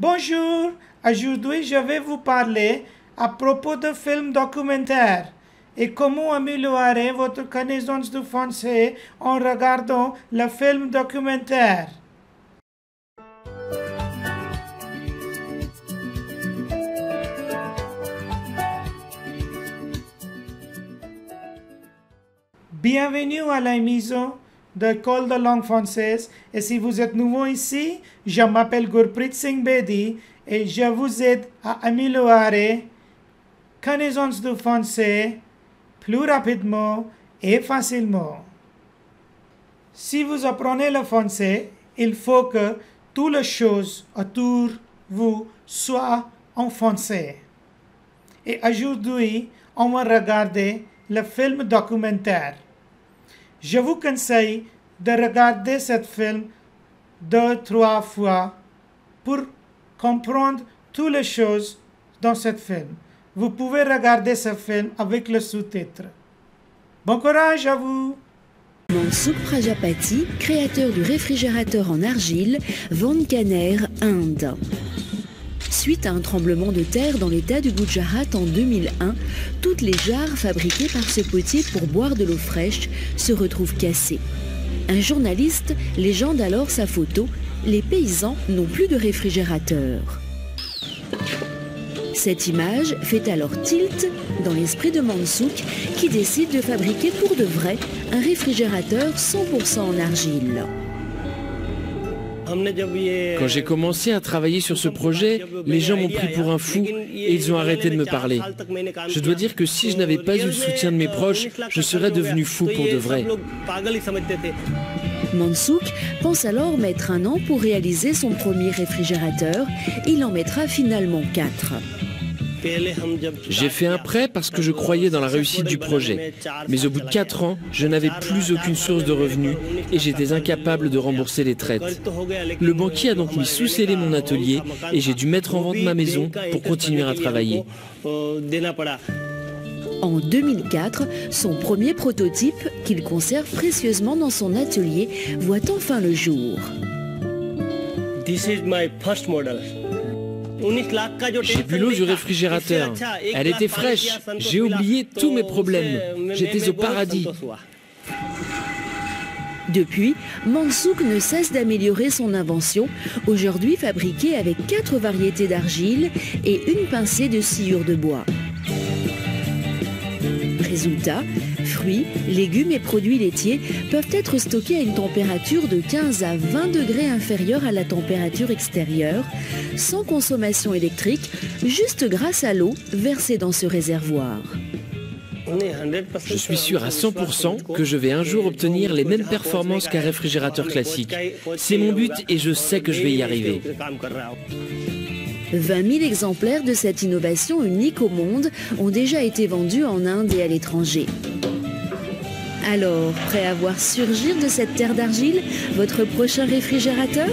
Bonjour, aujourd'hui je vais vous parler à propos de films documentaires et comment améliorer votre connaissance du français en regardant le film documentaire. Bienvenue à la maison de l'école de langue française et si vous êtes nouveau ici, je m'appelle Gurpreet Singh Bedi et je vous aide à améliorer connaissance du français plus rapidement et facilement. Si vous apprenez le français, il faut que toutes les choses autour de vous soient en français. Et aujourd'hui, on va regarder le film documentaire. Je vous conseille de regarder ce film 2-3 fois pour comprendre toutes les choses dans ce film. Vous pouvez regarder ce film avec le sous-titre. Bon courage à vous! Mansouk Prajapati, créateur du réfrigérateur en argile, Vankaner, Inde. Suite à un tremblement de terre dans l'état du Gujarat en 2001, toutes les jarres fabriquées par ce potier pour boire de l'eau fraîche se retrouvent cassées. Un journaliste légende alors sa photo « Les paysans n'ont plus de réfrigérateur ». Cette image fait alors tilt dans l'esprit de Mansouk qui décide de fabriquer pour de vrai un réfrigérateur 100% en argile. Quand j'ai commencé à travailler sur ce projet, les gens m'ont pris pour un fou et ils ont arrêté de me parler. Je dois dire que si je n'avais pas eu le soutien de mes proches, je serais devenu fou pour de vrai. Mansouk pense alors mettre 1 an pour réaliser son premier réfrigérateur. Il en mettra finalement 4. J'ai fait un prêt parce que je croyais dans la réussite du projet. Mais au bout de 4 ans, je n'avais plus aucune source de revenus et j'étais incapable de rembourser les traites. Le banquier a donc mis sous scellé mon atelier et j'ai dû mettre en vente ma maison pour continuer à travailler. En 2004, son premier prototype, qu'il conserve précieusement dans son atelier, voit enfin le jour. J'ai bu l'eau du réfrigérateur. Elle était fraîche. J'ai oublié tous mes problèmes. J'étais au paradis. Depuis, Mansouk ne cesse d'améliorer son invention, aujourd'hui fabriquée avec 4 variétés d'argile et une pincée de sciure de bois. Résultat, fruits, légumes et produits laitiers peuvent être stockés à une température de 15 à 20 degrés inférieure à la température extérieure, sans consommation électrique, juste grâce à l'eau versée dans ce réservoir. Je suis sûr à 100% que je vais un jour obtenir les mêmes performances qu'un réfrigérateur classique. C'est mon but et je sais que je vais y arriver. 20 000 exemplaires de cette innovation unique au monde ont déjà été vendus en Inde et à l'étranger. Alors, prêt à voir surgir de cette terre d'argile votre prochain réfrigérateur ?